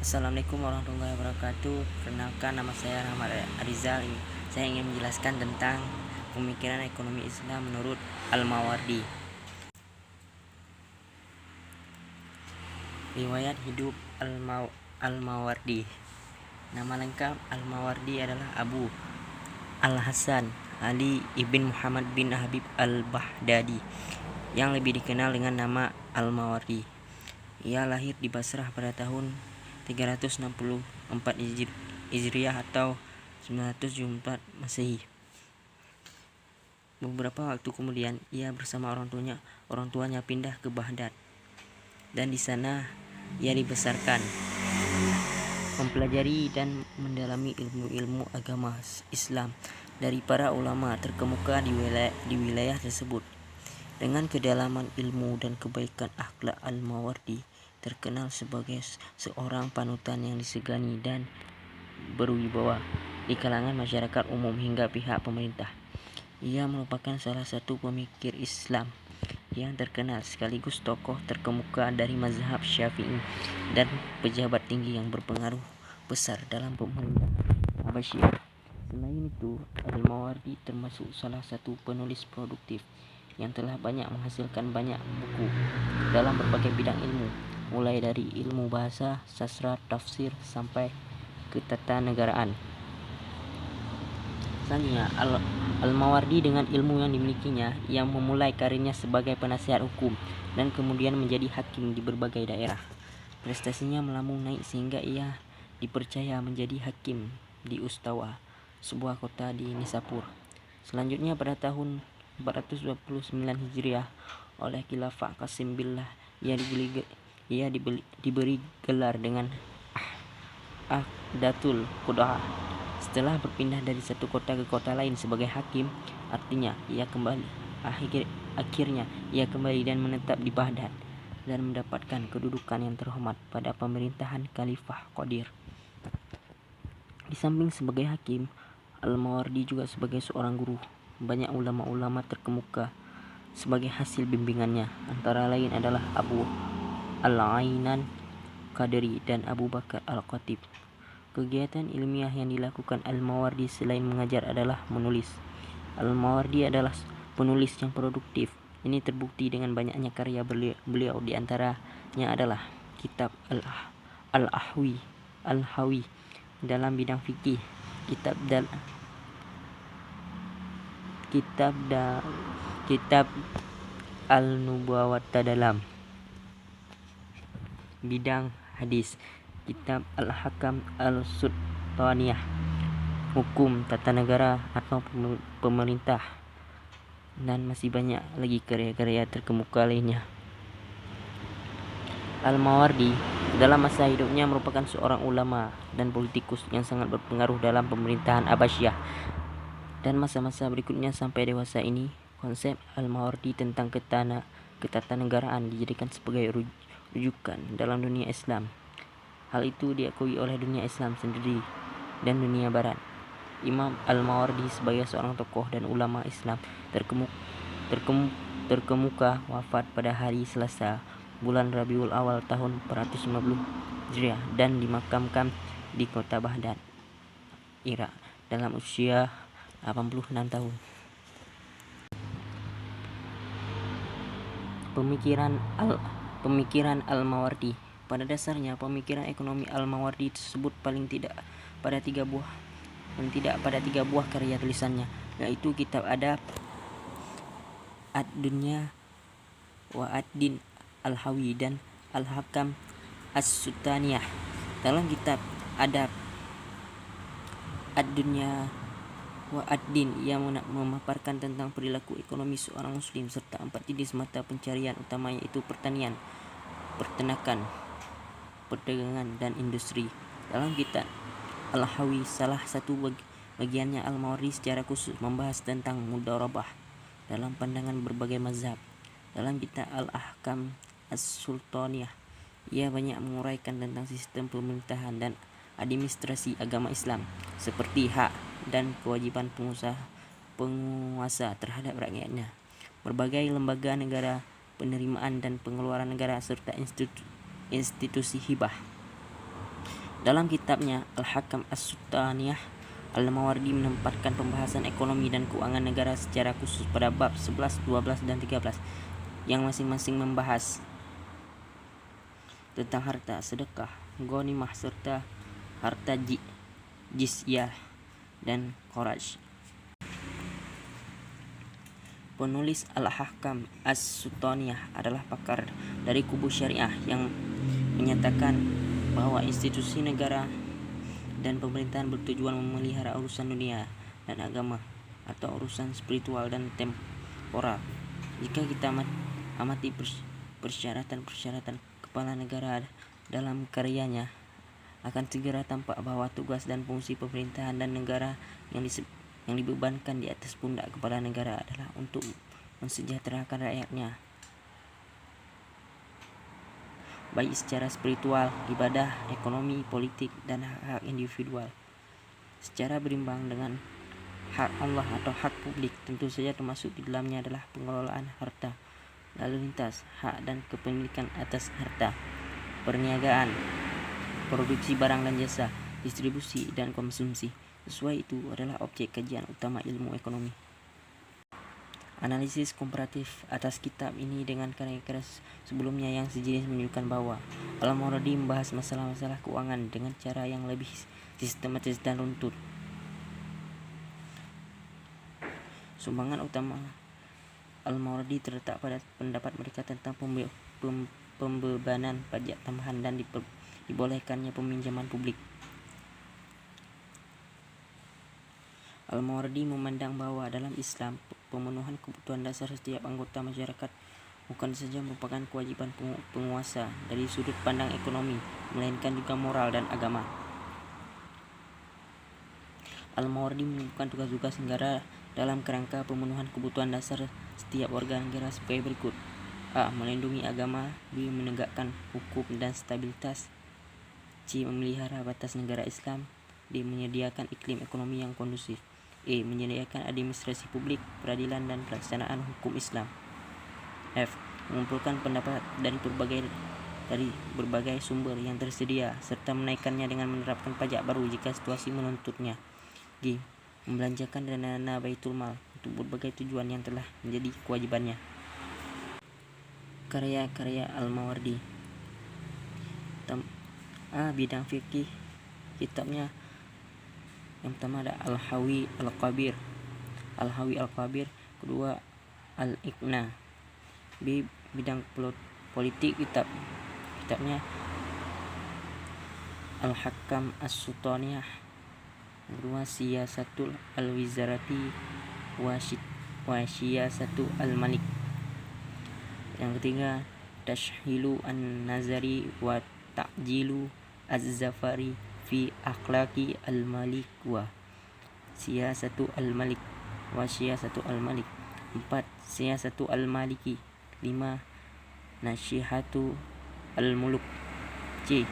Assalamualaikum warahmatullahi wabarakatuh. Perkenalkan, nama saya Rahmat Arizal. Saya ingin menjelaskan tentang pemikiran ekonomi Islam menurut Al-Mawardi. Riwayat hidup Al-Mawardi. Nama lengkap Al-Mawardi adalah Abu Al-Hasan Ali ibn Muhammad bin Habib Al-Baghdadi, yang lebih dikenal dengan nama Al-Mawardi. Ia lahir di Basrah pada tahun 364 Hijriah atau 974 Masehi. Beberapa waktu kemudian ia bersama orang tuanya pindah ke Baghdad, dan di sana ia dibesarkan, mempelajari dan mendalami ilmu-ilmu agama Islam dari para ulama terkemuka di wilayah tersebut. Dengan kedalaman ilmu dan kebaikan akhlak, Al-Mawardi terkenal sebagai seorang panutan yang disegani dan berwibawa di kalangan masyarakat umum hingga pihak pemerintah. Ia merupakan salah satu pemikir Islam yang terkenal sekaligus tokoh terkemuka dari mazhab Syafi'i dan pejabat tinggi yang berpengaruh besar dalam pemerintahan Abbasiyah. Selain itu, Al-Mawardi termasuk salah satu penulis produktif yang telah banyak menghasilkan banyak buku dalam berbagai bidang ilmu, mulai dari ilmu bahasa, sastra, tafsir, sampai ketatanegaraan. Selanjutnya, Al-Mawardi dengan ilmu yang dimilikinya, ia memulai karirnya sebagai penasihat hukum dan kemudian menjadi hakim di berbagai daerah. Prestasinya melambung naik sehingga ia dipercaya menjadi hakim di Ustawa, sebuah kota di Nisapur. Selanjutnya pada tahun 429 Hijriah oleh Khilafah Qasim Billah, ia diberi gelar dengan Ahdatul Qudaa. Setelah berpindah dari satu kota ke kota lain sebagai hakim, artinya akhirnya ia kembali dan menetap di Baghdad dan mendapatkan kedudukan yang terhormat pada pemerintahan Khalifah Qadir. Di samping sebagai hakim, Al-Mawardi juga sebagai seorang guru banyak ulama-ulama terkemuka sebagai hasil bimbingannya, antara lain adalah Abu Al-Ainan Qadri dan Abu Bakar Al-Khatib. Kegiatan ilmiah yang dilakukan Al-Mawardi selain mengajar adalah menulis. Al-Mawardi adalah penulis yang produktif. Ini terbukti dengan banyaknya karya beliau, di antaranya adalah kitab Al-Hawi dalam bidang fikih, kitab Al-Nubuwat dalam bidang hadis, kitab Al-Hakam Al-Sultaniyah, hukum tata negara atau pemerintah, dan masih banyak lagi karya-karya terkemuka lainnya. Al-Mawardi dalam masa hidupnya merupakan seorang ulama dan politikus yang sangat berpengaruh dalam pemerintahan Abbasiyah. Dan masa-masa berikutnya sampai dewasa ini, konsep Al-Mawardi tentang ketatanegaraan dijadikan sebagai rujukan dalam dunia Islam. Hal itu diakui oleh dunia Islam sendiri dan dunia Barat. Imam Al-Mawardi sebagai seorang tokoh dan ulama Islam terkemuka wafat pada hari Selasa, bulan Rabiul Awal tahun 450 Hijriah, dan dimakamkan di kota Baghdad, Irak, dalam usia 86 tahun. Pemikiran Al-Mawardi. Pada dasarnya, pemikiran ekonomi Al-Mawardi tersebut paling tidak pada tiga buah karya tulisannya, yaitu kitab Adab Ad-Dunya wa Ad-Din Al-Hawi dan Al-Hakam As-Sultaniyah. Dalam kitab Adab Ad-Dunya wa Ad-Din, ia memaparkan tentang perilaku ekonomi seorang muslim serta 4 jenis mata pencarian utama, yaitu pertanian, peternakan, perdagangan, dan industri. Dalam kitab Al-Hawi, salah satu bagiannya, Al-Mawardi secara khusus membahas tentang mudharabah dalam pandangan berbagai mazhab. Dalam kitab Al-Ahkam As-Sultaniyah, ia banyak menguraikan tentang sistem pemerintahan dan administrasi agama Islam, seperti hak dan kewajiban penguasa terhadap rakyatnya, berbagai lembaga negara, penerimaan dan pengeluaran negara, serta institusi hibah. Dalam kitabnya Al-Hakam As-Sultaniyah, Al-Mawardi menempatkan pembahasan ekonomi dan keuangan negara secara khusus pada bab 11, 12, dan 13 yang masing-masing membahas tentang harta, sedekah, ghanimah, serta harta jizyah dan kharaj. Penulis Al-Hakam As-Sultaniyah adalah pakar dari kubu syariah yang menyatakan bahwa institusi negara dan pemerintahan bertujuan memelihara urusan dunia dan agama atau urusan spiritual dan temporal. Jika kita amati persyaratan-persyaratan kepala negara dalam karyanya, akan segera tampak bahwa tugas dan fungsi pemerintahan dan negara yang dibebankan di atas pundak kepala negara adalah untuk mensejahterakan rakyatnya, baik secara spiritual, ibadah, ekonomi, politik, dan hak-hak individual, secara berimbang dengan hak Allah atau hak publik. Tentu saja termasuk di dalamnya adalah pengelolaan harta, lalu lintas, hak dan kepemilikan atas harta, perniagaan, produksi barang dan jasa, distribusi, dan konsumsi. Sesuai itu adalah objek kajian utama ilmu ekonomi. Analisis komparatif atas kitab ini dengan karya-karya sebelumnya yang sejenis menunjukkan bahwa Al-Mawardi membahas masalah-masalah keuangan dengan cara yang lebih sistematis dan runtut. Sumbangan utama Al-Mawardi terletak pada pendapat mereka tentang pembebanan pajak tambahan dan dibolehkannya peminjaman publik. Al-Mawardi memandang bahwa dalam Islam, pemenuhan kebutuhan dasar setiap anggota masyarakat bukan saja merupakan kewajiban penguasa dari sudut pandang ekonomi, melainkan juga moral dan agama. Al-Mawardi menyebutkan tugas-tugas negara dalam kerangka pemenuhan kebutuhan dasar setiap warga negara sebagai berikut: A. Melindungi agama. B. Menegakkan hukum dan stabilitas. C. Memelihara batas negara Islam. D. Menyediakan iklim ekonomi yang kondusif. E. Menyediakan administrasi publik, peradilan, dan pelaksanaan hukum Islam. F. Mengumpulkan pendapat dari berbagai sumber yang tersedia serta menaikkannya dengan menerapkan pajak baru jika situasi menuntutnya. G. Membelanjakan dana-dana Baitul Mal untuk berbagai tujuan yang telah menjadi kewajibannya. Karya-karya Al-Mawardi. A. Bidang fikih. Kitabnya yang pertama ada Al-Hawi Al-Kabir. Kedua Al-Iqna. B. Bidang politik. Kitabnya Al-Hakam As-Sultaniyah. Kedua Siyasatul Al-Wizarati wa Siyasatul Al-Malik. Yang ketiga Tashhilu An-Nazari wa Ta'jilu Az-Zafari fi Akhlaqi Al-Malik wa Siyasatu Al-Malik wa Siyasatu Al-Malik. 4. Siyasatu Al-Maliki. 5. Nasihatu Al-Muluk. C.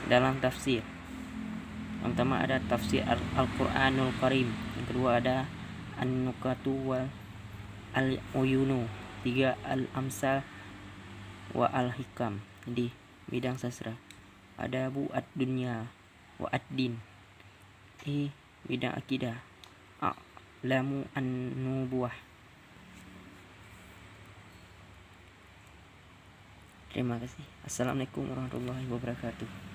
Dalam tafsir, yang pertama ada tafsir Al-Quranul Karim. Yang kedua ada An-Nukatu wal Al-Uyunu. 3. Al-Amsal wa Al-Hikam. Di bidang sastra ada Adabu Ad-Dunya wa Ad-Din. E. Bidang akidah A'lamu An-Nubuwah. Terima kasih. Assalamualaikum warahmatullahi wabarakatuh.